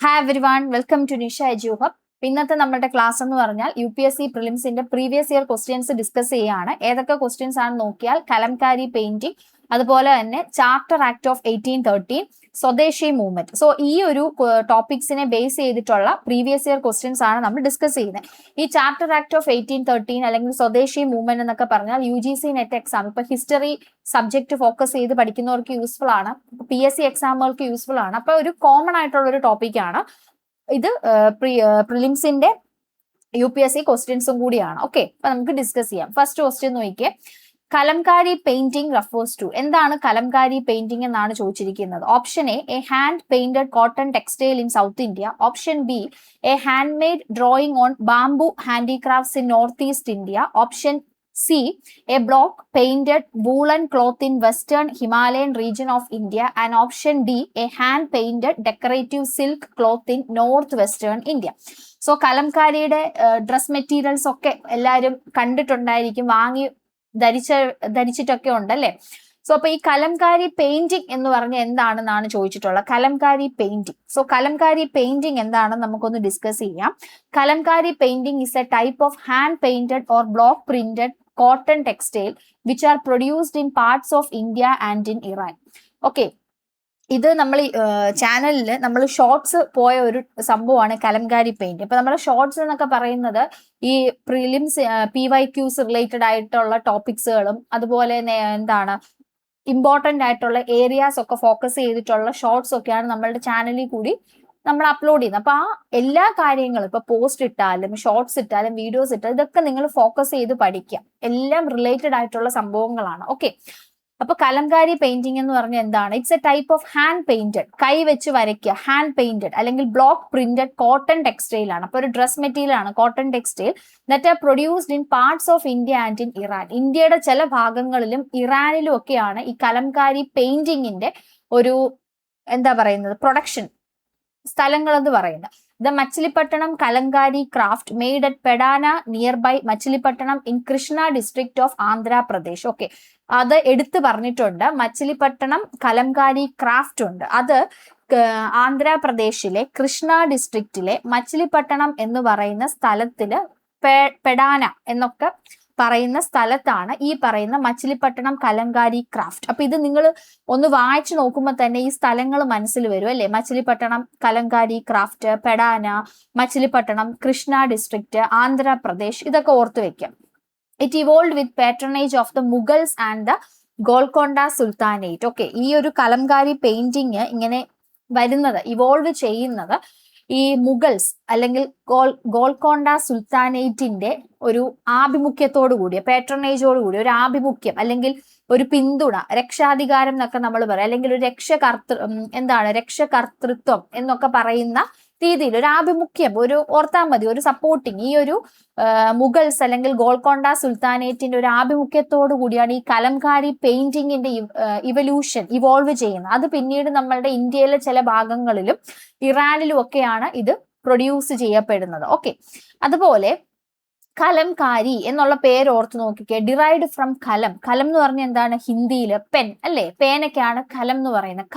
Hi everyone, welcome to Nisha Edu Hub. ഇന്നത്തെ നമ്മുടെ class എന്ന് പറഞ്ഞാൽ UPSC പ്രിലിംസിന്റെ പ്രീവിയസ് ഇയർ ക്വസ്റ്റ്യൻസ് ഡിസ്കസ് ചെയ്യുകയാണ്. ഏതൊക്കെ ക്വസ്റ്റ്യൻസ് ആണെന്ന് നോക്കിയാൽ കലംകാരി പെയിന്റിംഗ്, അതുപോലെ തന്നെ ചാർട്ടർ ആക്ട് ഓഫ് 1813, സ്വദേശി മൂവ്മെന്റ്. സോ ഈ ഒരു ടോപ്പിക്സിനെ ബേസ് ചെയ്തിട്ടുള്ള പ്രീവിയസ് ഇയർ ക്വസ്റ്റ്യൻസ് ആണ് നമ്മൾ ഡിസ്കസ് ചെയ്യുന്നത്. ഈ ചാർട്ടർ ആക്ട് ഓഫ് 1813 അല്ലെങ്കിൽ സ്വദേശി മൂവ്മെന്റ് എന്നൊക്കെ പറഞ്ഞാൽ UGC നെറ്റ് എക്സാം, ഇപ്പൊ ഹിസ്റ്ററി സബ്ജക്ട് ഫോക്കസ് ചെയ്ത് പഠിക്കുന്നവർക്ക് യൂസ്ഫുൾ ആണ്, PSC എക്സാമുകൾക്ക് യൂസ്ഫുൾ ആണ്. അപ്പൊ ഒരു കോമൺ ആയിട്ടുള്ള ഒരു ടോപ്പിക്കാണ് ഇത്. പ്രിലിംസിന്റെ UPSC ക്വസ്റ്റ്യൻസും കൂടിയാണ്. ഓക്കെ, അപ്പൊ നമുക്ക് ഡിസ്കസ് ചെയ്യാം. ഫസ്റ്റ് ക്വസ്റ്റ്യൻ നോക്കിയേ, കലംകാരി പെയിന്റിംഗ് റെഫേഴ്സ് ടു. എന്താണ് കലംകാരി പെയിന്റിംഗ് എന്നാണ് ചോദിച്ചിരിക്കുന്നത്. Option A hand painted cotton textile in south India. Option B A hand made drawing on bamboo handicrafts in north east India. Option C, a block painted woolen cloth in western Himalayan region of India. And option D, a hand painted decorative silk cloth in northwestern India. So കലംകാരിയുടെ dress materials ഒക്കെ എല്ലാവരും കണ്ടിട്ടുണ്ടായിരിക്കും, വാങ്ങി ധരിച്ചിട്ടൊക്കെ ഉണ്ടല്ലേ. So അപ്പൊ ഈ Kalamkari painting എന്ന് പറഞ്ഞ എന്താണെന്നാണ് ചോദിച്ചിട്ടുള്ളത്. Kalamkari painting. So Kalamkari painting എന്താണെന്ന് നമുക്കൊന്ന് ഡിസ്കസ് ചെയ്യാം. Kalamkari painting is A type of hand painted or block printed cotton textile which are produced in parts of India and in Iran. Okay, ഇത് നമ്മൾ ചാനലിൽ നമ്മൾ ഷോർട്സ് പോയ ഒരു സംഭവമാണ് കലംകാരി പെയിന്റ്. ഇപ്പൊ നമ്മുടെ ഷോർട്സ് എന്നൊക്കെ പറയുന്നത് ഈ പ്രിലിംസ് PYQs റിലേറ്റഡ് ആയിട്ടുള്ള ടോപ്പിക്സുകളും അതുപോലെ എന്താണ് ഇമ്പോർട്ടന്റ് ആയിട്ടുള്ള ഏരിയാസ് ഒക്കെ ഫോക്കസ് ചെയ്തിട്ടുള്ള ഷോർട്സ് ഒക്കെയാണ് നമ്മളുടെ ചാനലിൽ കൂടി നമ്മൾ അപ്ലോഡ് ചെയ്യുന്നത്. അപ്പൊ ആ എല്ലാ കാര്യങ്ങളും ഇപ്പൊ പോസ്റ്റ് ഇട്ടാലും ഷോർട്സ് ഇട്ടാലും വീഡിയോസ് ഇട്ടാലും ഇതൊക്കെ നിങ്ങൾ ഫോക്കസ് ചെയ്ത് പഠിക്കുക. എല്ലാം റിലേറ്റഡ് ആയിട്ടുള്ള സംഭവങ്ങളാണ്. ഓക്കെ, അപ്പൊ കലംകാരി പെയിന്റിംഗ് എന്ന് പറഞ്ഞാൽ എന്താണ്? It's A type of hand painted, കൈ വെച്ച് വരയ്ക്കുക, ഹാൻഡ് പെയിന്റഡ് അല്ലെങ്കിൽ ബ്ലോക്ക് പ്രിന്റഡ് കോട്ടൺ ടെക്സ്റ്റൈൽ ആണ്. അപ്പൊ ഒരു ഡ്രസ് മെറ്റീരിയൽ ആണ് cotton textile that are produced in parts of India and in Iran. ഇന്ത്യയുടെ ചില ഭാഗങ്ങളിലും ഇറാനിലും ഒക്കെയാണ് ഈ കലംകാരി പെയിന്റിങ്ങിന്റെ ഒരു എന്താ പറയുന്നത് പ്രൊഡക്ഷൻ സ്ഥലങ്ങൾ എന്ന് പറയുന്നത്. The Machilipatnam Kalamkari craft made at Pedana near by Machilipatnam in Krishna district of Andhra Pradesh. Okay, അത് എടുത്തു പറഞ്ഞിട്ടുണ്ട്. മച്ചിലിപ്പട്ടണം കലംകാരി ക്രാഫ്റ്റ് ഉണ്ട്, അത് ആന്ധ്രാപ്രദേശിലെ കൃഷ്ണ ഡിസ്ട്രിക്റ്റിലെ മച്ചിലിപ്പട്ടണം എന്ന് പറയുന്ന സ്ഥലത്തില് പെഡാന എന്നൊക്കെ പറയുന്ന സ്ഥലത്താണ് ഈ പറയുന്ന മച്ചിലിപ്പട്ടണം കലംകാരി ക്രാഫ്റ്റ്. അപ്പൊ ഇത് നിങ്ങൾ ഒന്ന് വായിച്ചു നോക്കുമ്പോൾ തന്നെ ഈ സ്ഥലങ്ങൾ മനസ്സിൽ വരും അല്ലെ. മച്ചിലിപ്പട്ടണം കലംകാരി ക്രാഫ്റ്റ്, പെഡാന, മച്ചിലിപ്പട്ടണം, കൃഷ്ണ ഡിസ്ട്രിക്ട്, ആന്ധ്രാപ്രദേശ്, ഇതൊക്കെ ഓർത്തു വെക്കാം. It evolve with patronage of the Mughals and the Golconda sultanate. Okay, ഈ ഒരു കലംകാരി പെയിന്റിങ് ഇങ്ങനെ വരുന്നത്, ഇവോൾവ് ചെയ്യുന്നത് ഈ മുഗൾസ് അല്ലെങ്കിൽ ഗോൾക്കൊണ്ട സുൽത്താനേറ്റിന്റെ ഒരു ആഭിമുഖ്യത്തോടു കൂടിയ, പാട്രണേജോട് കൂടി ഒരു ആഭിമുഖ്യം അല്ലെങ്കിൽ ഒരു പിന്തുണ, രക്ഷാധികാരം എന്നൊക്കെ നമ്മൾ പറയാം, അല്ലെങ്കിൽ ഒരു രക്ഷകർത്തൃത്വം എന്നൊക്കെ പറയുന്ന രീതിയിൽ ഒരു ആഭിമുഖ്യം, ഒരു ഓർത്താൽ മതി, ഒരു സപ്പോർട്ടിങ്, ഈ ഒരു മുഗൾസ് അല്ലെങ്കിൽ ഗോൾക്കൊണ്ട സുൽത്താനേറ്റിന്റെ ഒരു ആഭിമുഖ്യത്തോടു കൂടിയാണ് ഈ കലംകാരി പെയിന്റിങ്ങിന്റെ ഇവോൾവ് ചെയ്യുന്നത്. അത് പിന്നീട് നമ്മളുടെ ഇന്ത്യയിലെ ചില ഭാഗങ്ങളിലും ഇറാനിലും ഒക്കെയാണ് ഇത് പ്രൊഡ്യൂസ് ചെയ്യപ്പെടുന്നത്. ഓക്കെ, അതുപോലെ കലംകാരി എന്നുള്ള പേര് ഓർത്ത് നോക്കിക്കേ. ഡിറൈവ്ഡ് ഫ്രം കലം. കലം എന്ന് പറഞ്ഞാൽ എന്താണ്? ഹിന്ദിയില് പെൻ അല്ലെ, പേനൊക്കെയാണ് കലം എന്ന് പറയുന്നത്.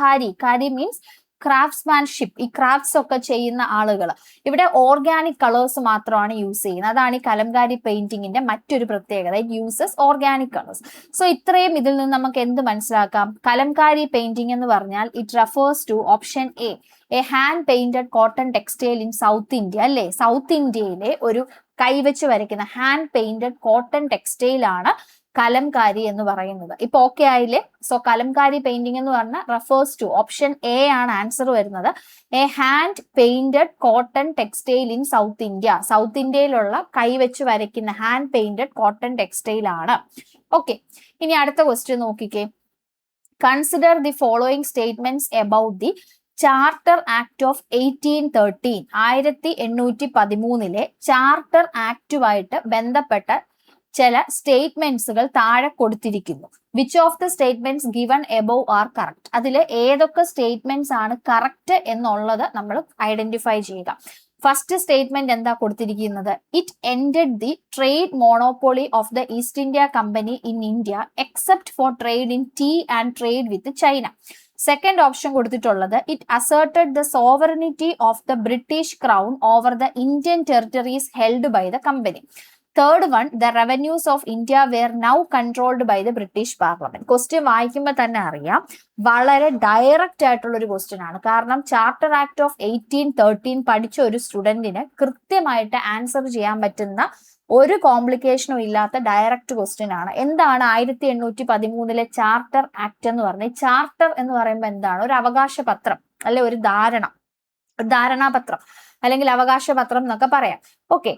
കാരി മീൻസ് ക്രാഫ്റ്റ്സ്മാൻഷിപ്പ്, ഈ ക്രാഫ്റ്റ്സ് ഒക്കെ ചെയ്യുന്ന ആളുകൾ. ഇവിടെ ഓർഗാനിക് കളേഴ്സ് മാത്രമാണ് യൂസ് ചെയ്യുന്നത്. അതാണ് ഈ കലംകാരി പെയിന്റിങ്ങിന്റെ മറ്റൊരു പ്രത്യേകത. It uses organic colours. So ഇത്രയും ഇതിൽ നിന്ന് നമുക്ക് എന്ത് മനസ്സിലാക്കാം? കലംകാരി പെയിന്റിംഗ് എന്ന് പറഞ്ഞാൽ it refers to option A hand painted cotton textile in south India അല്ലെ. സൗത്ത് ഇന്ത്യയിലെ ഒരു കൈവച്ച് വരയ്ക്കുന്ന ഹാൻഡ് പെയിന്റഡ് കോട്ടൺ ടെക്സ്റ്റൈൽ ആണ് കലംകാരി എന്ന് പറയുന്നത്. ഇപ്പൊ ഓക്കെ ആയില്ലേ? സോ കലംകാരി പെയിന്റിംഗ് എന്ന് പറഞ്ഞാൽ റെഫേഴ്സ് ടു ഓപ്ഷൻ എ ആണ് ആൻസർ വരുന്നത്. A hand painted cotton textile in south India. South ഇന്ത്യയിലുള്ള കൈവച്ച് വരയ്ക്കുന്ന ഹാൻഡ് പെയിന്റഡ് കോട്ടൺ ടെക്സ്റ്റൈൽ ആണ്. ഓക്കെ, ഇനി അടുത്ത ക്വസ്റ്റ്യൻ നോക്കിക്കേ. Consider the following statements about the charter act of 1813. 1813 charter ആക്ടുമായിട്ട് ബന്ധപ്പെട്ട ചില സ്റ്റേറ്റ്മെന്റ്സുകൾ താഴെ കൊടുത്തിരിക്കുന്നു. Which of the statements given above are correct? അതിൽ ഏതൊക്കെ സ്റ്റേറ്റ്മെന്റ്സ് ആണ് കറക്റ്റ് എന്നുള്ളത് നമ്മൾ ഐഡന്റിഫൈ ചെയ്യുക. ഫസ്റ്റ് സ്റ്റേറ്റ്മെന്റ് എന്താ കൊടുത്തിരിക്കുന്നത്? It ended the trade monopoly of the East India Company in India except for trade in tea and trade with China. Second option കൊടുത്തിട്ടുള്ളത് it asserted the sovereignty of the British crown over the Indian territories held by the company. Third one, the revenues of India were now controlled by the British parliament. Question വായിക്കുമ്പോൾ തന്നെ അറിയാം വളരെ direct ആയിട്ടുള്ള ഒരു question ആണ്. കാരണം charter act of 1813 പഠിച്ച ഒരു സ്റ്റുഡന്റിന് കൃത്യമായിട്ട് ആൻസർ ചെയ്യാൻ പറ്റുന്ന ഒരു കോംപ്ലിക്കേഷനും ഇല്ലാത്ത ഡയറക്റ്റ് ക്വസ്റ്റ്യൻ ആണ്. എന്താണ് 1813 ചാർട്ടർ ആക്ട് എന്ന് പറഞ്ഞത്? ചാർട്ടർ എന്ന് പറയുമ്പോൾ എന്താണ്? ഒരു അവകാശ പത്രം അല്ലെ, ഒരു ധാരണാപത്രം അല്ലെങ്കിൽ അവകാശ പത്രം എന്നൊക്കെ പറയാം. ഓക്കെ,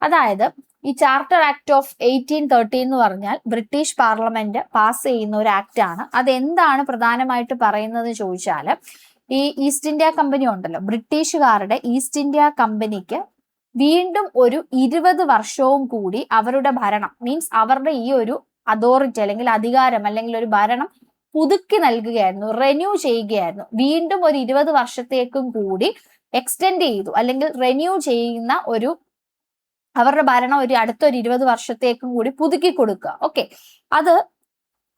അതായത് ഈ ചാർട്ടർ ആക്ട് ഓഫ് 1813 എന്ന് പറഞ്ഞാൽ ബ്രിട്ടീഷ് പാർലമെന്റ് പാസ് ചെയ്യുന്ന ഒരു ആക്ട് ആണ്. അതെന്താണ് പ്രധാനമായിട്ട് പറയുന്നത് ചോദിച്ചാൽ, ഈ ഈസ്റ്റ് ഇന്ത്യ കമ്പനി ഉണ്ടല്ലോ, ബ്രിട്ടീഷുകാരുടെ ഈസ്റ്റ് ഇന്ത്യ കമ്പനിക്ക് വീണ്ടും ഒരു 20 വർഷവും കൂടി അവരുടെ ഭരണം, മീൻസ് അവരുടെ ഈ ഒരു അതോറിറ്റി അല്ലെങ്കിൽ അധികാരം അല്ലെങ്കിൽ ഒരു ഭരണം പുതുക്കി നൽകുകയായിരുന്നു, റെന്യൂ ചെയ്യുകയായിരുന്നു. വീണ്ടും ഒരു 20 വർഷത്തേക്കും കൂടി എക്സ്റ്റെൻഡ് ചെയ്തു അല്ലെങ്കിൽ റെന്യൂ ചെയ്യുന്ന ഒരു അവരുടെ ഭരണം അടുത്തൊരു 20 വർഷത്തേക്കും കൂടി പുതുക്കി കൊടുക്കുക. ഓക്കെ, അത്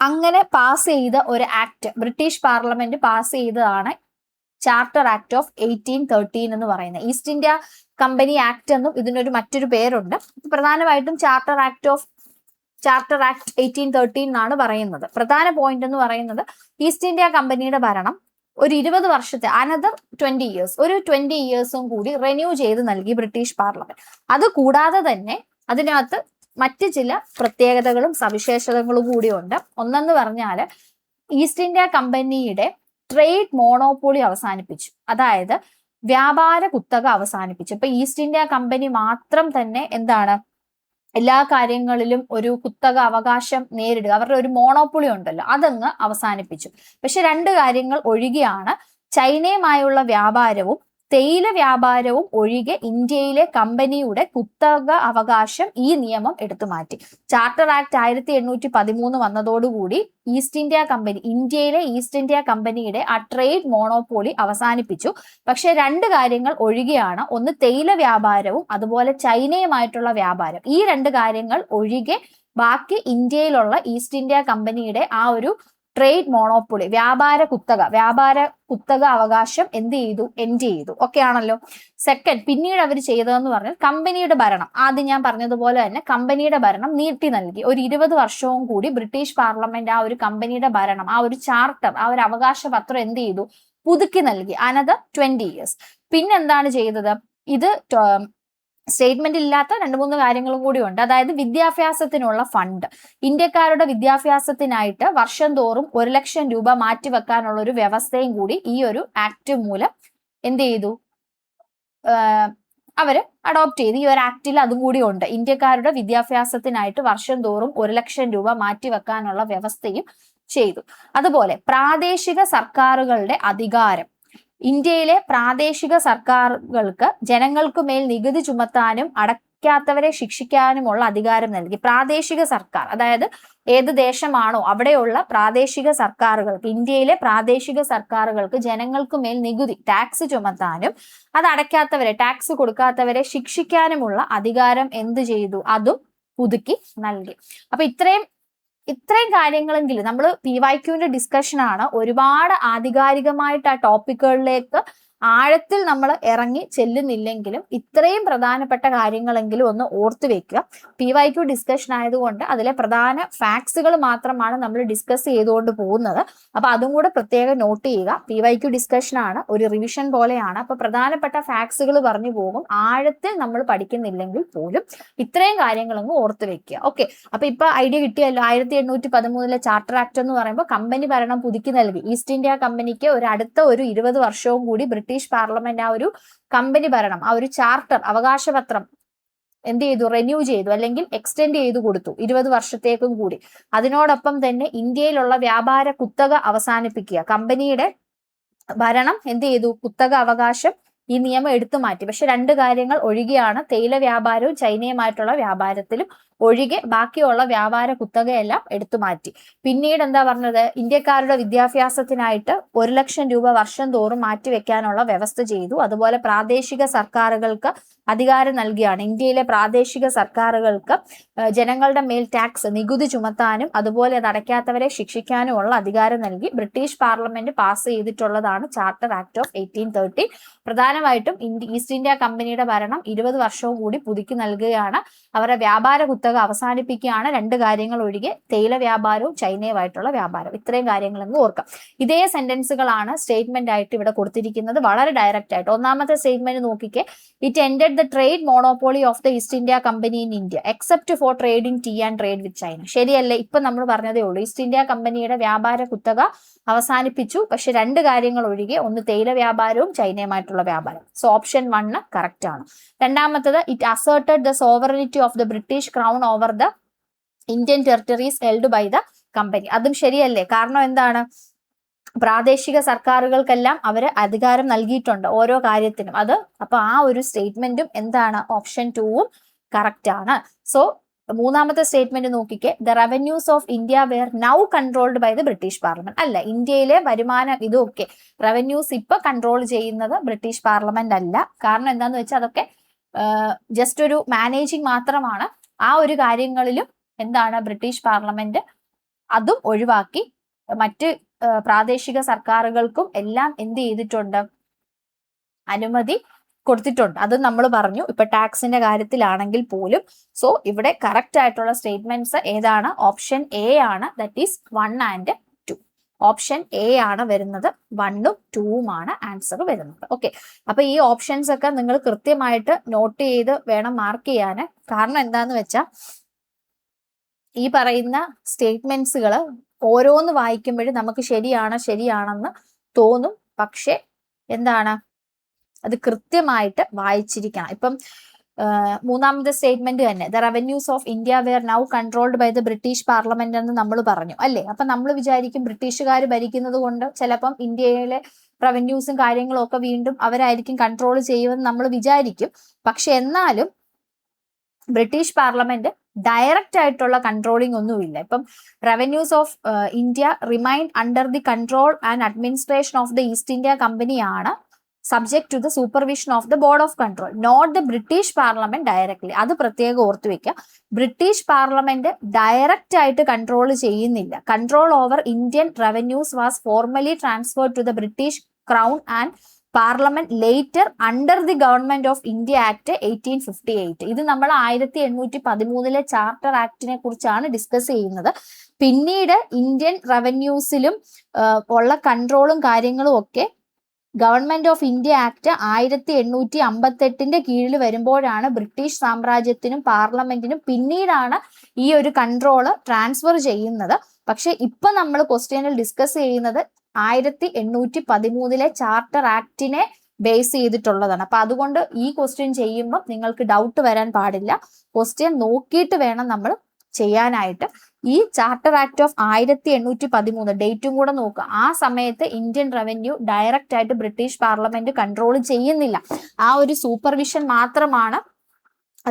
അങ്ങനെ പാസ് ചെയ്ത ഒരു ആക്ട്, ബ്രിട്ടീഷ് പാർലമെന്റ് പാസ് ചെയ്തതാണ് ചാർട്ടർ ആക്ട് ഓഫ് 1813 എന്ന് പറയുന്നത്. ഈസ്റ്റ് ഇന്ത്യ കമ്പനി ആക്ട് എന്നും ഇതിനൊരു മറ്റൊരു പേരുണ്ട്. പ്രധാനമായിട്ടും ചാർട്ടർ ആക്ട് 1813 എന്നാണ് പറയുന്നത്. പ്രധാന പോയിന്റ് എന്ന് പറയുന്നത് ഈസ്റ്റ് ഇന്ത്യ കമ്പനിയുടെ ഭരണം ഒരു 20 വർഷത്തെ അനദർ 20 ഇയേഴ്സ്, ഒരു 20 ഇയേഴ്സും കൂടി റെന്യൂ ചെയ്ത് നൽകി ബ്രിട്ടീഷ് പാർലമെന്റ്. അത് കൂടാതെ തന്നെ അതിനകത്ത് മറ്റ് ചില പ്രത്യേകതകളും സവിശേഷതകളും കൂടിയുണ്ട്. ഒന്നെന്ന് പറഞ്ഞാൽ ഈസ്റ്റ് ഇന്ത്യ കമ്പനിയുടെ ട്രേഡ് മോണോപ്പൊളി അവസാനിപ്പിച്ചു, അതായത് വ്യാപാര കുത്തക അവസാനിപ്പിച്ചു. ഇപ്പൊ ഈസ്റ്റ് ഇന്ത്യ കമ്പനി മാത്രം തന്നെ എന്താണ് എല്ലാ കാര്യങ്ങളിലും ഒരു കുത്തക അവകാശം നേരിടുക, അവരുടെ ഒരു മോണോപ്പൊളി ഉണ്ടല്ലോ, അതങ്ങ് അവസാനിപ്പിച്ചു. പക്ഷെ 2 കാര്യങ്ങൾ ഒഴികെയാണ് ചൈനയുമായുള്ള വ്യാപാരവും തേയില വ്യാപാരവും ഒഴികെ ഇന്ത്യയിലെ കമ്പനിയുടെ കുത്തക അവകാശം ഈ നിയമം എടുത്തു മാറ്റി. ചാർട്ടർ ആക്ട് 1813 വന്നതോടുകൂടി ഈസ്റ്റ് ഇന്ത്യ കമ്പനി, ഇന്ത്യയിലെ ഈസ്റ്റ് ഇന്ത്യ കമ്പനിയുടെ ആ ട്രേഡ് മോണോപ്പൊളി അവസാനിപ്പിച്ചു. പക്ഷെ 2 കാര്യങ്ങൾ ഒഴികെയാണ്, ഒന്ന് തേയില വ്യാപാരവും അതുപോലെ ചൈനയുമായിട്ടുള്ള വ്യാപാരം. ഈ 2 കാര്യങ്ങൾ ഒഴികെ ബാക്കി ഇന്ത്യയിലുള്ള ഈസ്റ്റ് ഇന്ത്യ കമ്പനിയുടെ ആ ഒരു ട്രേഡ് മോണോപ്പൊളി, വ്യാപാര കുത്തക അവകാശം എൻഡ് ചെയ്തു. ഓക്കെ ആണല്ലോ. സെക്കൻഡ്, പിന്നീട് അവർ ചെയ്തതെന്ന് പറഞ്ഞാൽ കമ്പനിയുടെ ഭരണം, ആദ്യം ഞാൻ പറഞ്ഞതുപോലെ തന്നെ കമ്പനിയുടെ ഭരണം നീട്ടി നൽകി. ഒരു 20 വർഷവും കൂടി ബ്രിട്ടീഷ് പാർലമെന്റ് ആ ഒരു കമ്പനിയുടെ ഭരണം, ആ ഒരു ചാർട്ടർ, ആ ഒരു അവകാശ പത്രം എന്ത് ചെയ്തു? പുതുക്കി നൽകി, അനദർ 20 ഇയേഴ്സ്. പിന്നെന്താണ് ചെയ്തത്? ഇത് സ്റ്റേറ്റ്മെന്റ് ഇല്ലാത്ത 2-3 കാര്യങ്ങളും കൂടി ഉണ്ട്. അതായത് വിദ്യാഭ്യാസത്തിനുള്ള ഫണ്ട്, ഇന്ത്യക്കാരുടെ വിദ്യാഭ്യാസത്തിനായിട്ട് വർഷം തോറും 1 ലക്ഷം രൂപ മാറ്റിവെക്കാനുള്ള ഒരു വ്യവസ്ഥയും കൂടി ഈ ഒരു ആക്ട് മൂലം എന്ത് ചെയ്തു? അവര് അഡോപ്റ്റ് ചെയ്ത്. ഈ ഒരു ആക്ടിൽ അതും കൂടി ഉണ്ട്. ഇന്ത്യക്കാരുടെ വിദ്യാഭ്യാസത്തിനായിട്ട് വർഷം തോറും 1 ലക്ഷം രൂപ മാറ്റിവെക്കാനുള്ള വ്യവസ്ഥയും ചെയ്തു. അതുപോലെ പ്രാദേശിക സർക്കാരുകളുടെ അധികാരം, ഇന്ത്യയിലെ പ്രാദേശിക സർക്കാരുകൾക്ക് ജനങ്ങൾക്ക് മേൽ നികുതി ചുമത്താനും അടയ്ക്കാത്തവരെ ശിക്ഷിക്കാനുമുള്ള അധികാരം നൽകി. പ്രാദേശിക സർക്കാർ, അതായത് ഏത് ദേശമാണോ അവിടെയുള്ള പ്രാദേശിക സർക്കാരുകൾക്ക്, ഇന്ത്യയിലെ പ്രാദേശിക സർക്കാരുകൾക്ക് ജനങ്ങൾക്ക് മേൽ നികുതി, ടാക്സ് ചുമത്താനും അത് അടയ്ക്കാത്തവരെ, ടാക്സ് കൊടുക്കാത്തവരെ ശിക്ഷിക്കാനുമുള്ള അധികാരം എന്ത് ചെയ്തു? അതും പുതുക്കി നൽകി. അപ്പൊ ഇത്രയും കാര്യങ്ങളെങ്കിലും നമ്മൾ PYQന്റെ ഡിസ്കഷൻ ആണ്. ഒരുപാട് ആധികാരികമായിട്ട് ആ ടോപ്പിക്കുകളിലേക്ക് ആഴത്തിൽ നമ്മൾ ഇറങ്ങി ചെല്ലുന്നില്ലെങ്കിലും ഇത്രയും പ്രധാനപ്പെട്ട കാര്യങ്ങളെങ്കിലും ഒന്ന് ഓർത്തു വെക്കുക. PYQ ഡിസ്കഷൻ ആയതുകൊണ്ട് അതിലെ പ്രധാന ഫാക്ട്സുകൾ മാത്രമാണ് നമ്മൾ ഡിസ്കസ് ചെയ്തുകൊണ്ട് പോകുന്നത്. അപ്പൊ അതും കൂടെ പ്രത്യേകം നോട്ട് ചെയ്യുക. PYQ ഡിസ്കഷൻ ആണ്, ഒരു റിവിഷൻ പോലെയാണ്. അപ്പൊ പ്രധാനപ്പെട്ട ഫാക്ട്സുകൾ പറഞ്ഞു പോകും. ആഴത്തിൽ നമ്മൾ പഠിക്കുന്നില്ലെങ്കിൽ പോലും ഇത്രയും കാര്യങ്ങളൊന്നും ഓർത്തു വെക്കുക. ഓക്കെ, അപ്പൊ ഇപ്പൊ ഐഡിയ കിട്ടിയല്ലോ. 1813 ചാർട്ടർ ആക്ട് എന്ന് പറയുമ്പോൾ കമ്പനി ഭരണം പുതുക്കി നൽകി. ഈസ്റ്റ് ഇന്ത്യ കമ്പനിക്ക് അടുത്ത ഒരു 20 വർഷവും കൂടി ബ്രിട്ടീഷ് പാർലമെന്റ് ആ ഒരു കമ്പനി ഭരണം, ആ ഒരു ചാർട്ടർ, അവകാശപത്രം എന്ത് ചെയ്തു? റെന്യൂ ചെയ്തു അല്ലെങ്കിൽ എക്സ്റ്റെൻഡ് ചെയ്തു കൊടുത്തു 20 വർഷത്തേക്കും കൂടി. അതിനോടൊപ്പം തന്നെ ഇന്ത്യയിലുള്ള വ്യാപാര കുത്തക അവസാനിപ്പിക്കുക, കമ്പനിയുടെ ഭരണം എന്ത് ചെയ്തു? കുത്തക അവകാശം ഈ നിയമം എടുത്തു മാറ്റി. പക്ഷെ രണ്ട് കാര്യങ്ങൾ ഒഴികെയാണ്, തേയില വ്യാപാരവും ചൈനയുമായിട്ടുള്ള വ്യാപാരത്തിലും ഒഴികെ ബാക്കിയുള്ള വ്യാപാര കുത്തകയെല്ലാം എടുത്തു മാറ്റി. പിന്നീട് എന്താ പറഞ്ഞത്, ഇന്ത്യക്കാരുടെ വിദ്യാഭ്യാസത്തിനായിട്ട് 1,00,000 രൂപ വർഷം തോറും മാറ്റിവെക്കാനുള്ള വ്യവസ്ഥ ചെയ്തു. അതുപോലെ പ്രാദേശിക സർക്കാരുകൾക്ക് അധികാരം നൽകിയാണ്. ഇന്ത്യയിലെ പ്രാദേശിക സർക്കാരുകൾക്ക് ജനങ്ങളുടെ മേൽ ടാക്സ്, നികുതി ചുമത്താനും അതുപോലെ അത് അടയ്ക്കാത്തവരെ ശിക്ഷിക്കാനുമുള്ള അധികാരം നൽകി. ബ്രിട്ടീഷ് പാർലമെന്റ് പാസ് ചെയ്തിട്ടുള്ളതാണ് ചാർട്ടർ ആക്ട് ഓഫ് 1830. പ്രധാനമായിട്ടും ഈസ്റ്റ് ഇന്ത്യ കമ്പനിയുടെ ഭരണം 20 വർഷവും കൂടി പുതുക്കി നൽകുകയാണ്. അവരുടെ വ്യാപാര കുത്തക അവസാനിപ്പിക്കുകയാണ്. രണ്ട് കാര്യങ്ങൾ ഒഴികെ, തേയില വ്യാപാരവും ചൈനയുമായിട്ടുള്ള വ്യാപാരം. ഇത്രയും കാര്യങ്ങളെന്ന് ഓർക്കാം. ഇതേ സെന്റൻസുകളാണ് സ്റ്റേറ്റ്മെന്റ് ആയിട്ട് ഇവിടെ കൊടുത്തിരിക്കുന്നത്, വളരെ ഡയറക്റ്റ് ആയിട്ട്. ഒന്നാമത്തെ സ്റ്റേറ്റ്മെന്റ് നോക്കിക്കേ, it ended the trade monopoly of the East India Company in India except for trade in tea and trade with China. ശരിയല്ലേ? ഇപ്പൊ നമ്മൾ പറഞ്ഞതേ ഉള്ളൂ, ഈസ്റ്റ് ഇന്ത്യ കമ്പനിയുടെ വ്യാപാര കുത്തക അവസാനിപ്പിച്ചു. പക്ഷെ രണ്ട് കാര്യങ്ങൾ ഒഴികെ, ഒന്ന് തേയില വ്യാപാരവും ചൈനയുമായിട്ടുള്ള വ്യാപാരം. സോ ഓപ്ഷൻ 1 കറക്റ്റ് ആണ്. രണ്ടാമത്തത്, it asserted the sovereignty of the British crown over the Indian territories held by the company. അതും ശരിയല്ലേ? കാരണം എന്താണ്, പ്രാദേശിക സർക്കാരുകൾക്കെല്ലാം അവര് അധികാരം നൽകിയിട്ടുണ്ട് ഓരോ കാര്യത്തിനും. അപ്പൊ ആ ഒരു സ്റ്റേറ്റ്മെന്റും എന്താണ്, ഓപ്ഷൻ 2 കറക്റ്റ് ആണ്. സോ മൂന്നാമത്തെ സ്റ്റേറ്റ്മെന്റ് നോക്കിക്കേ, the revenues of India were now controlled by the British Parliament. അല്ല, ഇന്ത്യയിലെ വരുമാനം ഇതൊക്കെ റവന്യൂസ് ഇപ്പൊ കൺട്രോൾ ചെയ്യുന്നത് ബ്രിട്ടീഷ് പാർലമെന്റ് അല്ല. കാരണം എന്താന്ന് വെച്ചാൽ അതൊക്കെ ജസ്റ്റ് ഒരു മാനേജിങ് മാത്രമാണ്. ആ ഒരു കാര്യങ്ങളിലും എന്താണ്, ബ്രിട്ടീഷ് പാർലമെന്റ് അതും ഒഴിവാക്കി മറ്റ് പ്രാദേശിക സർക്കാരുകൾക്കും എല്ലാം എന്ത് ചെയ്തിട്ടുണ്ട്, അനുമതി കൊടുത്തിട്ടുണ്ട്. അത് നമ്മൾ പറഞ്ഞു ഇപ്പൊ ടാക്സിന്റെ കാര്യത്തിലാണെങ്കിൽ പോലും. സോ ഇവിടെ കറക്റ്റ് ആയിട്ടുള്ള സ്റ്റേറ്റ്മെന്റ്സ് ഏതാണ്, ഓപ്ഷൻ എ ആണ്. That is 1 and 2. Option A ആണ് വരുന്നത്, 1ഉം 2ഉമാണ് ആൻസർ വരുന്നത്. ഓക്കെ, അപ്പൊ ഈ ഓപ്ഷൻസ് ഒക്കെ നിങ്ങൾ കൃത്യമായിട്ട് നോട്ട് ചെയ്ത് വേണം മാർക്ക് ചെയ്യാന്. കാരണം എന്താന്ന് വെച്ചാൽ ഈ പറയുന്ന സ്റ്റേറ്റ്മെന്റ്സുകൾ ഓരോന്ന് വായിക്കുമ്പോഴും നമുക്ക് ശരിയാണെന്ന് തോന്നും. പക്ഷെ എന്താണ്, അത് കൃത്യമായിട്ട് വായിച്ചിരിക്കണം. ഇപ്പം മൂന്നാമത്തെ സ്റ്റേറ്റ്മെന്റ് തന്നെ, the revenues of India were now controlled by the British Parliament എന്ന് നമ്മൾ പറഞ്ഞു അല്ലേ. അപ്പൊ നമ്മൾ വിചാരിക്കും ബ്രിട്ടീഷുകാർ ഭരിക്കുന്നത് കൊണ്ട് ചിലപ്പം ഇന്ത്യയിലെ റവന്യൂസും കാര്യങ്ങളും ഒക്കെ വീണ്ടും അവരായിരിക്കും കൺട്രോൾ ചെയ്യുമെന്ന് നമ്മൾ വിചാരിക്കും. പക്ഷെ എന്നാലും ബ്രിട്ടീഷ് പാർലമെന്റ് ഡയറക്റ്റ് ആയിട്ടുള്ള കൺട്രോളിംഗ് ഒന്നുമില്ല. ഇപ്പം revenues of India remain under the control and administration of the East India കമ്പനിയാണ്, subject to the supervision of the board of control, not the British parliament directly. അത് പ്രത്യേകം ഓർത്തു വെക്കുക. British parliament direct ആയിട്ട് control ചെയ്യുന്നില്ല. Control over Indian revenues was formally transferred to the British crown and parliament later under the government of India act 1858. ഇത് നമ്മൾ 1813 charter ആക്ടിനെ കുറിച്ചാണ് discuss ചെയ്യുന്നത്. പിന്നീട് ഇന്ത്യൻ റവന്യൂസിലും ഉള്ള കൺട്രോളും കാര്യങ്ങളും ഒക്കെ ഗവൺമെന്റ് ഓഫ് ഇന്ത്യ ആക്ട് 1858 കീഴിൽ വരുമ്പോഴാണ് ബ്രിട്ടീഷ് സാമ്രാജ്യത്തിനും പാർലമെന്റിനും പിന്നീടാണ് ഈ ഒരു കൺട്രോള് ട്രാൻസ്ഫർ ചെയ്യുന്നത്. പക്ഷെ ഇപ്പൊ നമ്മൾ ക്വസ്റ്റ്യനിൽ ഡിസ്കസ് ചെയ്യുന്നത് 1813 ചാർട്ടർ ആക്ടിനെ ബേസ് ചെയ്തിട്ടുള്ളതാണ്. അപ്പൊ അതുകൊണ്ട് ഈ ക്വസ്റ്റ്യൻ ചെയ്യുമ്പോൾ നിങ്ങൾക്ക് ഡൗട്ട് വരാൻ പാടില്ല. ക്വസ്റ്റ്യൻ നോക്കിയിട്ട് വേണം നമ്മൾ ചെയ്യാനായിട്ട്. ഈ ചാർട്ടർ ആക്ട് ഓഫ് 1813 ഡേറ്റും കൂടെ നോക്കുക. ആ സമയത്ത് ഇന്ത്യൻ റവന്യൂ ഡയറക്റ്റ് ആയിട്ട് ബ്രിട്ടീഷ് പാർലമെന്റ് കൺട്രോൾ ചെയ്യുന്നില്ല. ആ ഒരു സൂപ്പർവിഷൻ മാത്രമാണ്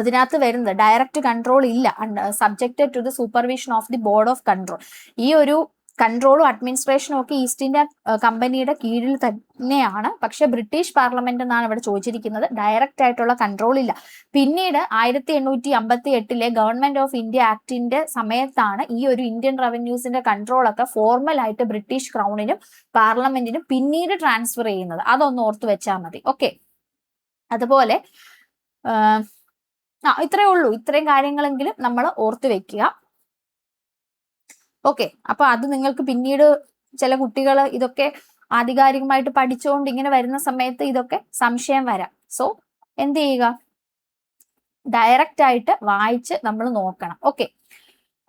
അതിനകത്ത് വരുന്നത്. ഡയറക്റ്റ് കൺട്രോൾ ഇല്ല. Subjected to the supervision of the Board of Control. ഈ ഒരു കൺട്രോളും അഡ്മിനിസ്ട്രേഷനും ഒക്കെ ഈസ്റ്റ് ഇന്ത്യ കമ്പനിയുടെ കീഴിൽ തന്നെയാണ്. പക്ഷെ ബ്രിട്ടീഷ് പാർലമെന്റ് എന്നാണ് ഇവിടെ ചോദിച്ചിരിക്കുന്നത്. ഡയറക്റ്റ് ആയിട്ടുള്ള കൺട്രോൾ ഇല്ല. പിന്നീട് 1858 ഗവൺമെന്റ് ഓഫ് ഇന്ത്യ ആക്ടിന്റെ സമയത്താണ് ഈ ഒരു ഇന്ത്യൻ റവന്യൂസിന്റെ കൺട്രോൾ ഒക്കെ ഫോർമൽ ആയിട്ട് ബ്രിട്ടീഷ് ക്രൗണിനും പാർലമെന്റിനും പിന്നീട് ട്രാൻസ്ഫർ ചെയ്യുന്നത്. അതൊന്ന് ഓർത്തു വെച്ചാൽ മതി. ഓക്കെ, അതുപോലെ ഇത്രയേ ഉള്ളൂ. ഇത്രയും കാര്യങ്ങളെങ്കിലും നമ്മൾ ഓർത്തു വെക്കുക. ഓക്കെ, അപ്പൊ അത് നിങ്ങൾക്ക് പിന്നീട് ചില കുട്ടികൾ ഇതൊക്കെ ആധികാരികമായിട്ട് പഠിച്ചുകൊണ്ട് ഇങ്ങനെ വരുന്ന സമയത്ത് ഇതൊക്കെ സംശയം വരാം. സോ എന്ത് ചെയ്യുക, ഡയറക്റ്റ് ആയിട്ട് വായിച്ച് നമ്മൾ നോക്കണം. ഓക്കെ,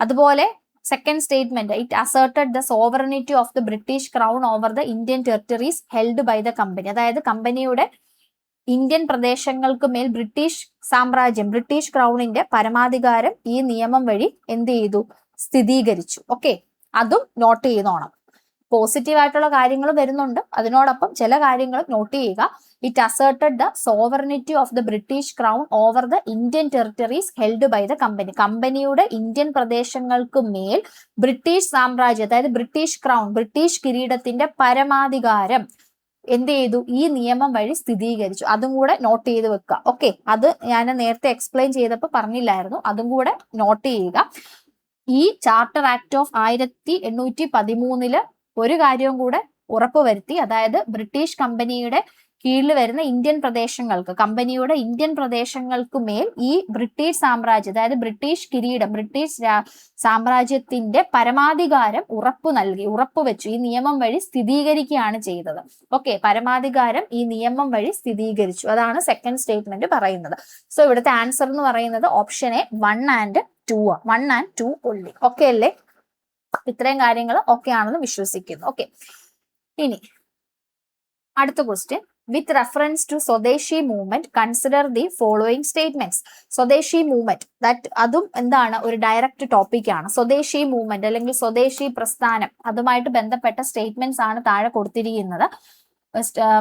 അതുപോലെ second statement, it asserted the sovereignty of the British crown over the Indian territories held by the company. അതായത് കമ്പനിയുടെ ഇന്ത്യൻ പ്രദേശങ്ങൾക്ക് മേൽ ബ്രിട്ടീഷ് സാമ്രാജ്യം, ബ്രിട്ടീഷ് ക്രൗണിന്റെ പരമാധികാരം ഈ നിയമം വഴി എന്ത് ചെയ്തു, സ്ഥിരീകരിച്ചു. ഓക്കെ, അതും നോട്ട് ചെയ്തോണം. പോസിറ്റീവ് ആയിട്ടുള്ള കാര്യങ്ങൾ വരുന്നുണ്ട്, അതിനോടൊപ്പം ചില കാര്യങ്ങൾ നോട്ട് ചെയ്യുക. It asserted the sovereignty of the British crown over the Indian territories held by the company. കമ്പനിയുടെ ഇന്ത്യൻ പ്രദേശങ്ങൾക്ക് മേൽ ബ്രിട്ടീഷ് സാമ്രാജ്യം, അതായത് ബ്രിട്ടീഷ് ക്രൗൺ, ബ്രിട്ടീഷ് കിരീടത്തിന്റെ പരമാധികാരം എന്ത് ചെയ്തു, ഈ നിയമം വഴി സ്ഥിരീകരിച്ചു. അതും കൂടെ നോട്ട് ചെയ്ത് വെക്കുക. ഓക്കെ, അത് ഞാൻ നേരത്തെ എക്സ്പ്ലെയിൻ ചെയ്തപ്പോൾ പറഞ്ഞില്ലായിരുന്നു, അതും കൂടെ നോട്ട് ചെയ്യുക. ഈ ചാർട്ടർ ആക്ട് ഓഫ് 1813 ഒരു കാര്യവും കൂടെ ഉറപ്പുവരുത്തി, അതായത് ബ്രിട്ടീഷ് കമ്പനിയുടെ കീഴിൽ വരുന്ന ഇന്ത്യൻ പ്രദേശങ്ങൾക്ക്, കമ്പനിയുടെ ഇന്ത്യൻ പ്രദേശങ്ങൾക്ക് മേൽ ഈ ബ്രിട്ടീഷ് സാമ്രാജ്യം, അതായത് ബ്രിട്ടീഷ് കിരീടം, ബ്രിട്ടീഷ് സാമ്രാജ്യത്തിന്റെ പരമാധികാരം ഉറപ്പുവെച്ചു. ഈ നിയമം വഴി സ്ഥിരീകരിക്കുകയാണ് ചെയ്തത്. ഓക്കെ, പരമാധികാരം ഈ നിയമം വഴി സ്ഥിരീകരിച്ചു. അതാണ് സെക്കൻഡ് സ്റ്റേറ്റ്മെന്റ് പറയുന്നത്. സോ ഇവിടുത്തെ ആൻസർ എന്ന് പറയുന്നത് option A 1 and 2. 1 and 2 only. Okay അല്ലേ? ഇത്രയും കാര്യങ്ങൾ ഓക്കെ ആണെന്ന് വിശ്വസിക്കുന്നു. ഓക്കെ, ഇനി അടുത്ത ക്വസ്റ്റ്യൻ. വിത്ത് റെഫറൻസ് ടു സ്വദേശി movement consider the following statements. സ്വദേശി മൂവ്മെന്റ് അതും എന്താണ്, ഒരു ഡയറക്റ്റ് ടോപ്പിക് ആണ്. സ്വദേശി മൂവ്മെന്റ് അല്ലെങ്കിൽ സ്വദേശി പ്രസ്ഥാനം, അതുമായിട്ട് ബന്ധപ്പെട്ട സ്റ്റേറ്റ്മെന്റ്സ് ആണ് താഴെ കൊടുത്തിരിക്കുന്നത്.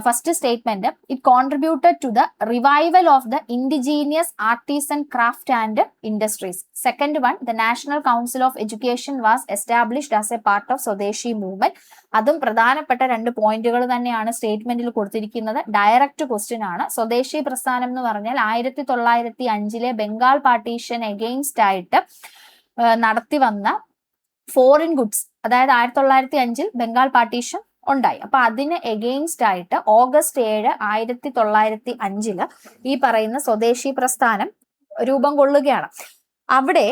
First statement, it contributed to the revival of the indigenous artisan craft and industries. Second one, the National Council of Education was established as a part of Swadeshi movement. അതും പ്രധാനപ്പെട്ട 2 പോയിന്റുകൾ തന്നെയാണ് സ്റ്റേറ്റ്മെന്റിൽ കൊടുത്തിരിക്കുന്നത്. ഡയറക്റ്റ് ക്വസ്റ്റ്യൻ ആണ്. സ്വദേശി പ്രസ്ഥാനം എന്ന് പറഞ്ഞാൽ 1905 ബംഗാൾ പാർട്ടീഷൻ എഗെയിൻസ്റ്റ് ആയിട്ട് നടത്തി വന്ന ഫോറിൻ ഗുഡ്സ്, അതായത് 1905 ബംഗാൾ പാർട്ടീഷൻ ഉണ്ടായി. അപ്പൊ അതിന് എഗെയിൻസ്റ്റ് ആയിട്ട് ഓഗസ്റ്റ് 7, 1905 ഈ പറയുന്ന സ്വദേശി പ്രസ്ഥാനം രൂപം കൊള്ളുകയാണ്. അവിടെ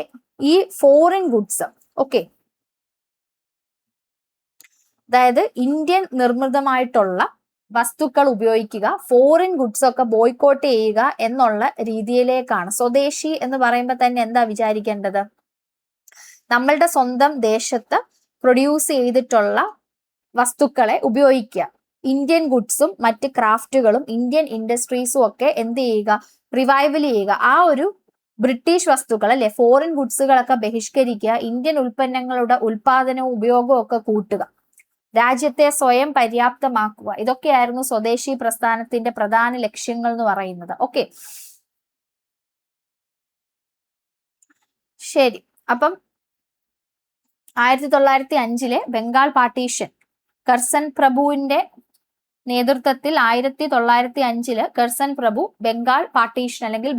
ഈ ഫോറിൻ ഗുഡ്സ്, ഓക്കെ, അതായത് ഇന്ത്യൻ നിർമ്മിതമായിട്ടുള്ള വസ്തുക്കൾ ഉപയോഗിക്കുക, ഫോറിൻ ഗുഡ്സ് ഒക്കെ ബോയ്ക്കോട്ട് ചെയ്യുക എന്നുള്ള രീതിയിലേക്കാണ്. സ്വദേശി എന്ന് പറയുമ്പോൾ തന്നെ എന്താ വിചാരിക്കേണ്ടത്, നമ്മളുടെ സ്വന്തം ദേശത്ത് പ്രൊഡ്യൂസ് ചെയ്തിട്ടുള്ള വസ്തുക്കളെ ഉപയോഗിക്കുക. ഇന്ത്യൻ ഗുഡ്സും മറ്റ് ക്രാഫ്റ്റുകളും ഇന്ത്യൻ ഇൻഡസ്ട്രീസും ഒക്കെ എന്ത് ചെയ്യുക, റിവൈവൽ ചെയ്യുക. ആ ഒരു ബ്രിട്ടീഷ് വസ്തുക്കൾ അല്ലെ, ഫോറിൻ ഗുഡ്സുകളൊക്കെ ബഹിഷ്കരിക്കുക, ഇന്ത്യൻ ഉൽപ്പന്നങ്ങളുടെ ഉൽപാദനവും ഉപയോഗവും ഒക്കെ കൂട്ടുക, രാജ്യത്തെ സ്വയം പര്യാപ്തമാക്കുക. ഇതൊക്കെയായിരുന്നു സ്വദേശി പ്രസ്ഥാനത്തിന്റെ പ്രധാന ലക്ഷ്യങ്ങൾ എന്ന് പറയുന്നത്. ഓക്കെ, ശരി. അപ്പം 1905 ബംഗാൾ പാർട്ടീഷൻ കർസൻ പ്രഭുവിന്റെ നേതൃത്വത്തിൽ 1905 കർസൻ പ്രഭു ബംഗാൾ പാർട്ടീഷൻ അല്ലെങ്കിൽ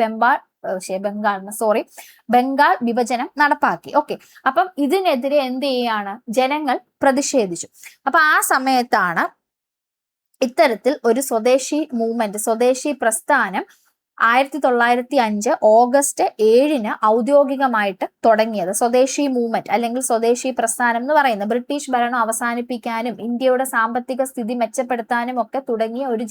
ബംഗാൾ വിഭജനം നടപ്പാക്കി. ഓക്കെ, അപ്പം ഇതിനെതിരെ എന്ത് ചെയ്യാണ്, ജനങ്ങൾ പ്രതിഷേധിച്ചു. അപ്പൊ ആ സമയത്താണ് ഇത്തരത്തിൽ ഒരു സ്വദേശി മൂവ്മെന്റ്, സ്വദേശി പ്രസ്ഥാനം 1905 ഓഗസ്റ്റ് 7 ഔദ്യോഗികമായിട്ട് തുടങ്ങിയത്. സ്വദേശി മൂവ്മെന്റ് അല്ലെങ്കിൽ സ്വദേശി പ്രസ്ഥാനം എന്ന് പറയുന്നത് ബ്രിട്ടീഷ് ഭരണം അവസാനിപ്പിക്കാനും ഇന്ത്യയുടെ സാമ്പത്തിക സ്ഥിതി മെച്ചപ്പെടുത്താനും ഒക്കെ തുടങ്ങിയ ഒരു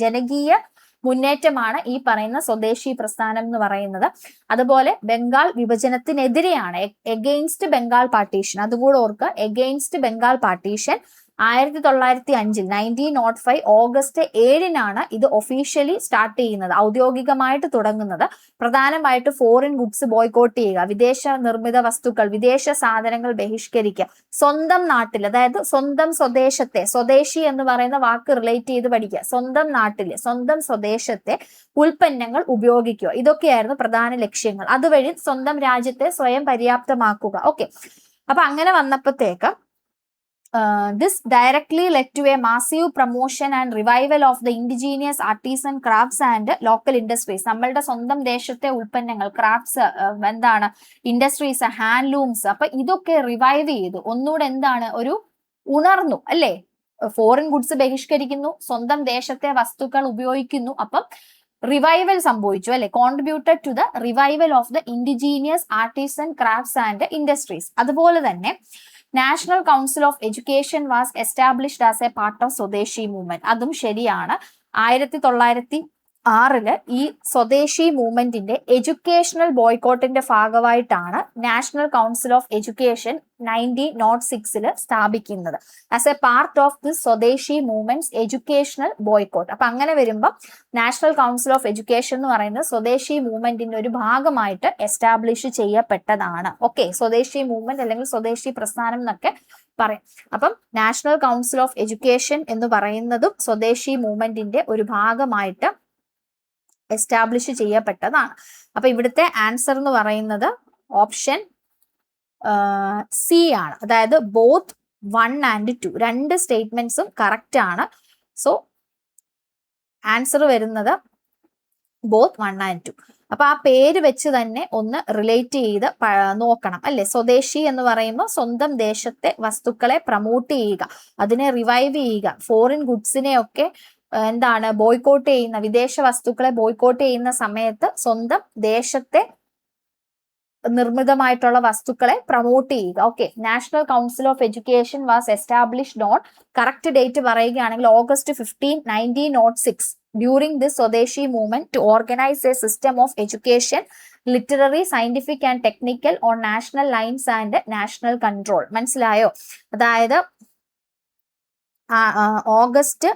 ജനകീയ മുന്നേറ്റമാണ് ഈ പറയുന്ന സ്വദേശി പ്രസ്ഥാനം എന്ന് പറയുന്നത്. അതുപോലെ ബംഗാൾ വിഭജനത്തിനെതിരെയാണ്, എഗെയിൻസ്റ്റ് ബംഗാൾ പാർട്ടീഷൻ, അതുകൂടെ ഓർക്കുക, എഗെയിൻസ്റ്റ് ബംഗാൾ പാർട്ടീഷൻ 1905 ഓഗസ്റ്റ് 7 ഇത് ഒഫീഷ്യലി സ്റ്റാർട്ട് ചെയ്യുന്നത്, ഔദ്യോഗികമായിട്ട് തുടങ്ങുന്നത്. പ്രധാനമായിട്ട് ഫോറിൻ ഗുഡ്സ് ബോയ്ക്കോട്ട് ചെയ്യുക, വിദേശ നിർമ്മിത വസ്തുക്കൾ, വിദേശ സാധനങ്ങൾ ബഹിഷ്കരിക്കുക, സ്വന്തം നാട്ടിൽ, അതായത് സ്വന്തം സ്വദേശത്തെ, സ്വദേശി എന്ന് പറയുന്ന വാക്ക് റിലേറ്റ് ചെയ്ത് പഠിക്കുക, സ്വന്തം നാട്ടിലെ സ്വന്തം സ്വദേശത്തെ ഉൽപ്പന്നങ്ങൾ ഉപയോഗിക്കുക. ഇതൊക്കെയായിരുന്നു പ്രധാന ലക്ഷ്യങ്ങൾ. അതുവഴി സ്വന്തം രാജ്യത്തെ സ്വയം പര്യാപ്തമാക്കുക. ഓക്കെ, അപ്പൊ അങ്ങനെ വന്നപ്പോഴത്തേക്ക് this directly led to a massive promotion and revival of the indigenous artisan crafts and local industries. നമ്മളുടെ സ്വന്തം ദേശത്തെ ഉൽപ്പന്നങ്ങൾ, ക്രാഫ്റ്റ്സ്, എന്താണ് ഇൻഡസ്ട്രീസ്, ഹാൻഡ്ലൂംസ്, അപ്പൊ ഇതൊക്കെ റിവൈവ് ചെയ്തു. ഒന്നുകൂടെ എന്താണ്, ഒരു ഉണർന്നു അല്ലേ. ഫോറിൻ ഗുഡ്സ് ബഹിഷ്കരിക്കുന്നു, സ്വന്തം ദേശത്തെ വസ്തുക്കൾ ഉപയോഗിക്കുന്നു. അപ്പം റിവൈവൽ സംഭവിച്ചു അല്ലെ. Contributed to the revival of the indigenous artisan crafts and industries. അതുപോലെ തന്നെ National Council of Education was established as a part of Swadeshi movement. അതും ശരിയാണ്. 1906 ഈ സ്വദേശി മൂവ്മെന്റിന്റെ എഡ്യൂക്കേഷണൽ ബോയ്ക്കോട്ടിന്റെ ഭാഗമായിട്ടാണ് നാഷണൽ കൗൺസിൽ ഓഫ് എഡ്യൂക്കേഷൻ 1906 സ്ഥാപിക്കുന്നത്. As a part of the സ്വദേശി movements educational boycott. അപ്പൊ അങ്ങനെ വരുമ്പോൾ നാഷണൽ കൗൺസിൽ ഓഫ് എഡ്യൂക്കേഷൻ എന്ന് പറയുന്നത് സ്വദേശി മൂവ്മെന്റിന്റെ ഒരു ഭാഗമായിട്ട് എസ്റ്റാബ്ലിഷ് ചെയ്യപ്പെട്ടതാണ്. ഓക്കെ, സ്വദേശി മൂവ്മെന്റ് അല്ലെങ്കിൽ സ്വദേശി പ്രസ്ഥാനം എന്നൊക്കെ പറയാം. അപ്പം നാഷണൽ കൗൺസിൽ ഓഫ് എഡ്യൂക്കേഷൻ എന്ന് പറയുന്നതും സ്വദേശി മൂവ്മെന്റിന്റെ ഒരു ഭാഗമായിട്ട് എസ്റ്റാബ്ലിഷ് ചെയ്യപ്പെട്ടതാണ്. അപ്പൊ ഇവിടുത്തെ ആൻസർ എന്ന് പറയുന്നത് ഓപ്ഷൻ സി ആണ്. അതായത് ബോത്ത് 1 and 2 രണ്ട് സ്റ്റേറ്റ്മെന്റ്സും കറക്റ്റ് ആണ്. സോ ആൻസർ വരുന്നത് ബോത്ത് 1 and 2. അപ്പൊ ആ പേര് വെച്ച് തന്നെ ഒന്ന് റിലേറ്റ് ചെയ്ത് നോക്കണം അല്ലെ. സ്വദേശി എന്ന് പറയുമ്പോൾ സ്വന്തം ദേശത്തെ വസ്തുക്കളെ പ്രൊമോട്ട് ചെയ്യുക, അതിനെ റിവൈവ് ചെയ്യുക, ഫോറിൻ ഗുഡ്സിനെ ഒക്കെ എന്താണ് ബോയ്ക്കോട്ട് ചെയ്യുന്ന, വിദേശ വസ്തുക്കളെ ബോയ്ക്കോട്ട് ചെയ്യുന്ന സമയത്ത് സ്വന്തം ദേശത്തെ നിർമ്മിതമായിട്ടുള്ള വസ്തുക്കളെ പ്രൊമോട്ട് ചെയ്യുക. Okay, national Council of Education was established on, correct date പറയുകയാണെങ്കിൽ August 15, 1906 during this Swadeshi movement to organize a system of education, literary, scientific and technical on national lines and national control. മനസ്സിലായോ? അതായത് August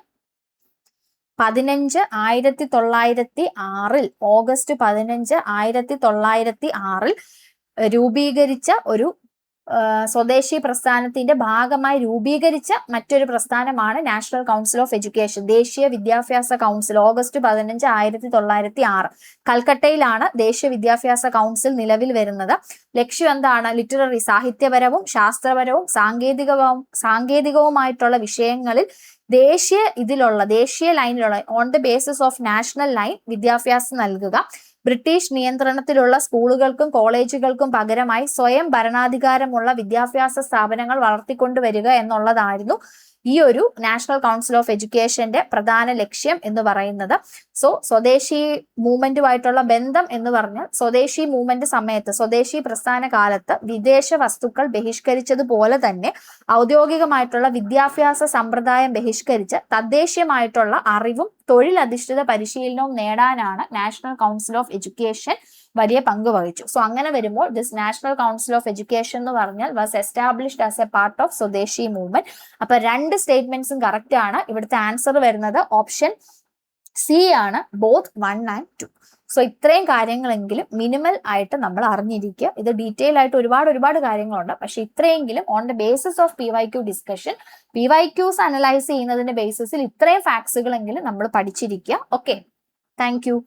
15, 1906 August 15, 1906 രൂപീകരിച്ച ഒരു സ്വദേശി പ്രസ്ഥാനത്തിന്റെ ഭാഗമായി രൂപീകരിച്ച മറ്റൊരു പ്രസ്ഥാനമാണ് നാഷണൽ കൗൺസിൽ ഓഫ് എഡ്യൂക്കേഷൻ, ദേശീയ വിദ്യാഭ്യാസ കൗൺസിൽ. ഓഗസ്റ്റ് 15, 1906 കൽക്കട്ടയിലാണ് ദേശീയ വിദ്യാഭ്യാസ കൗൺസിൽ നിലവിൽ വരുന്നത്. ലക്ഷ്യം എന്താണ്? ലിറ്റററി, സാഹിത്യപരവും ശാസ്ത്രപരവും സാങ്കേതികവുമായിട്ടുള്ള വിഷയങ്ങളിൽ ദേശീയ ലൈനിലുള്ള on the basis of national line വിദ്യാഭ്യാസം നൽകുക. ബ്രിട്ടീഷ് നിയന്ത്രണത്തിലുള്ള സ്കൂളുകൾക്കും കോളേജുകൾക്കും പകരമായി സ്വയം ഭരണാധികാരമുള്ള വിദ്യാഭ്യാസ സ്ഥാപനങ്ങൾ വളർത്തിക്കൊണ്ടുവരിക എന്നുള്ളതായിരുന്നു ഈ ഒരു നാഷണൽ കൗൺസിൽ ഓഫ് എഡ്യൂക്കേഷന്റെ പ്രധാന ലക്ഷ്യം എന്ന് പറയുന്നത്. സോ സ്വദേശി മൂവ്മെന്റുമായിട്ടുള്ള ബന്ധം എന്ന് പറഞ്ഞാൽ സ്വദേശി മൂവ്മെന്റ് സമയത്ത്, സ്വദേശി പ്രസ്ഥാന കാലത്ത് വിദേശ വസ്തുക്കൾ ബഹിഷ്കരിച്ചതുപോലെ തന്നെ ഔദ്യോഗികമായിട്ടുള്ള വിദ്യാഭ്യാസ സമ്പ്രദായം ബഹിഷ്കരിച്ച് തദ്ദേശീയമായിട്ടുള്ള അറിവും തൊഴിലധിഷ്ഠിത പരിശീലനവും നേടാനാണ് നാഷണൽ കൗൺസിൽ ഓഫ് എഡ്യൂക്കേഷൻ വലിയ പങ്ക് വഹിച്ചു. സോ അങ്ങനെ വരുമ്പോൾ this national Council of education എന്ന് പറഞ്ഞാൽ was established as a part of Swadeshi movement. അപ്പൊ രണ്ട് സ്റ്റേറ്റ്മെന്റ്സും കറക്റ്റ് ആണ്. ഇവിടുത്തെ ആൻസർ വരുന്നത് ഓപ്ഷൻ സി ആണ്, ബോത്ത് 1 and 2. സോ ഇത്രയും കാര്യങ്ങളെങ്കിലും മിനിമൽ ആയിട്ട് നമ്മൾ അറിഞ്ഞിരിക്കുക. ഇത് ഡീറ്റെയിൽ ആയിട്ട് ഒരുപാട് കാര്യങ്ങളുണ്ട്, പക്ഷെ ഇത്രയെങ്കിലും on the basis of PYQ discussion, PYQs analyse ചെയ്യുന്നതിന്റെ ബേസിസിൽ ഇത്രയും ഫാക്ട്സുകളെങ്കിലും നമ്മൾ പഠിച്ചിരിക്കുക. Okay, thank you.